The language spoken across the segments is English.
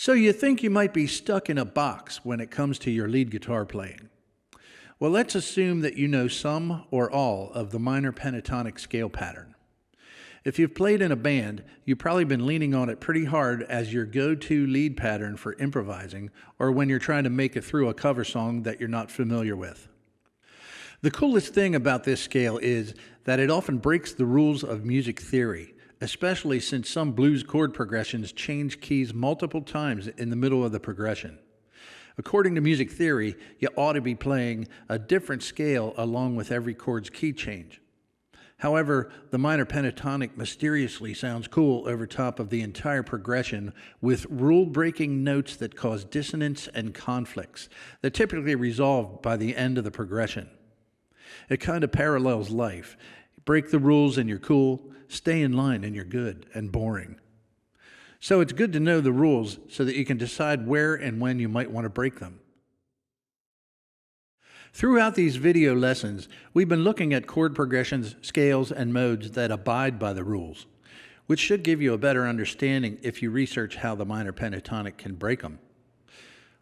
So you think you might be stuck in a box when it comes to your lead guitar playing. Well, let's assume that you know some or all of the minor pentatonic scale pattern. If you've played in a band, you've probably been leaning on it pretty hard as your go-to lead pattern for improvising or when you're trying to make it through a cover song that you're not familiar with. The coolest thing about this scale is that it often breaks the rules of music theory, especially since some blues chord progressions change keys multiple times in the middle of the progression. According to music theory, you ought to be playing a different scale along with every chord's key change. However, the minor pentatonic mysteriously sounds cool over top of the entire progression with rule-breaking notes that cause dissonance and conflicts that typically resolve by the end of the progression. It kind of parallels life. Break the rules and you're cool, stay in line and you're good and boring. So it's good to know the rules so that you can decide where and when you might want to break them. Throughout these video lessons, we've been looking at chord progressions, scales, and modes that abide by the rules, which should give you a better understanding if you research how the minor pentatonic can break them.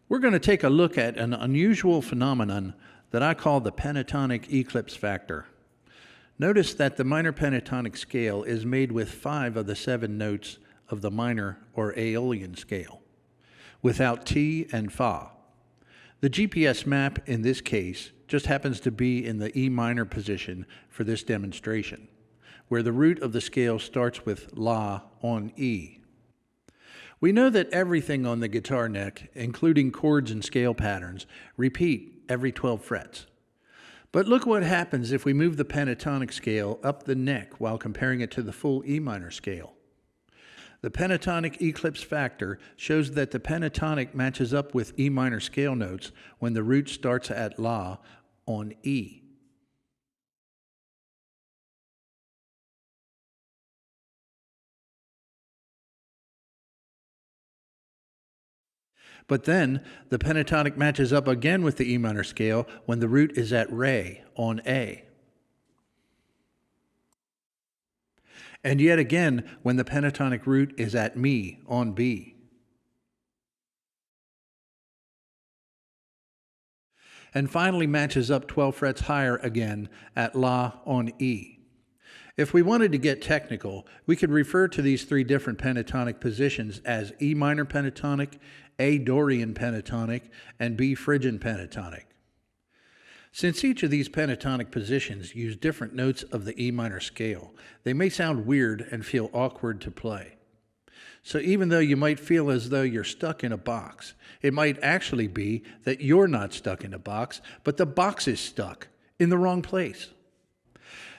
We're going to take a look at an unusual phenomenon that I call the pentatonic eclipse factor. Notice that the minor pentatonic scale is made with 5 of the 7 notes of the minor or Aeolian scale, without T and Fa. The GPS map in this case just happens to be in the E minor position for this demonstration, where the root of the scale starts with La on E. We know that everything on the guitar neck, including chords and scale patterns, repeat every 12 frets. But look what happens if we move the pentatonic scale up the neck while comparing it to the full E minor scale. The pentatonic eclipse factor shows that the pentatonic matches up with E minor scale notes when the root starts at La on E. But then the pentatonic matches up again with the E minor scale when the root is at Re on A. And yet again when the pentatonic root is at Mi on B. And finally matches up 12 frets higher again at La on E. If we wanted to get technical, we could refer to these 3 different pentatonic positions as E minor pentatonic, A Dorian pentatonic, and B Phrygian pentatonic. Since each of these pentatonic positions use different notes of the E minor scale, they may sound weird and feel awkward to play. So even though you might feel as though you're stuck in a box, it might actually be that you're not stuck in a box, but the box is stuck in the wrong place.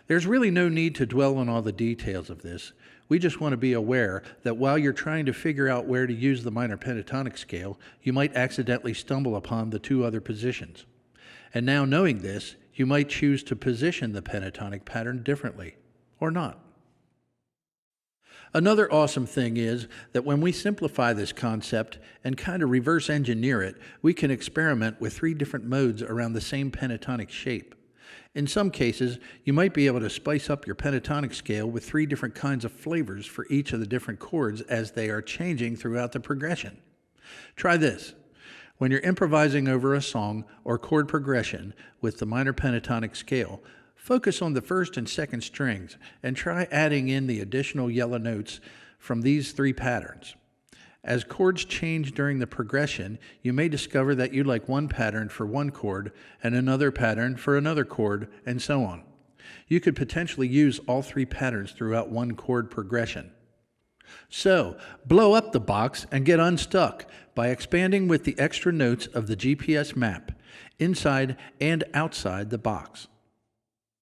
There's really no need to dwell on all the details of this. We just want to be aware that while you're trying to figure out where to use the minor pentatonic scale, you might accidentally stumble upon the 2 other positions. And now knowing this, you might choose to position the pentatonic pattern differently, or not. Another awesome thing is that when we simplify this concept and kind of reverse engineer it, we can experiment with 3 different modes around the same pentatonic shape. In some cases, you might be able to spice up your pentatonic scale with 3 different kinds of flavors for each of the different chords as they are changing throughout the progression. Try this. When you're improvising over a song or chord progression with the minor pentatonic scale, focus on the 1st and 2nd strings and try adding in the additional yellow notes from these 3 patterns. As chords change during the progression, you may discover that you like one pattern for one chord and another pattern for another chord, and so on. You could potentially use all 3 patterns throughout one chord progression. So, blow up the box and get unstuck by expanding with the extra notes of the GPS map, inside and outside the box.